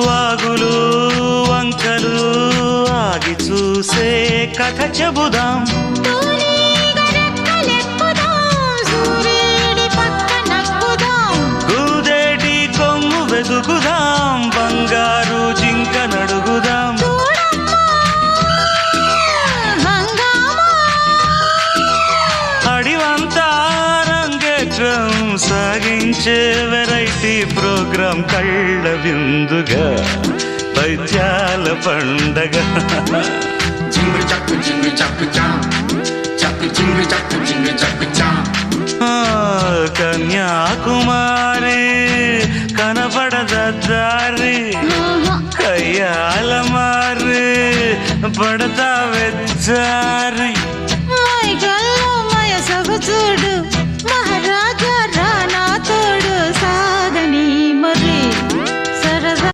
వాగులు వంకలు ఆగి చూసే కథ చెబుదాం. కూదేటి కొమ్ము వెతుకుదాం, బంగారు జింక నడుగుదాం. అడివంతా రంగేట్రం సాగించే వెరైటీ ప్రోగ్రాం కళ్ళ విందుగా పైత్యాల పండగ. కన్యాకుమారి కనపడదారి, కయ్యాల మారి పడతా వెచ్చారి. చూడు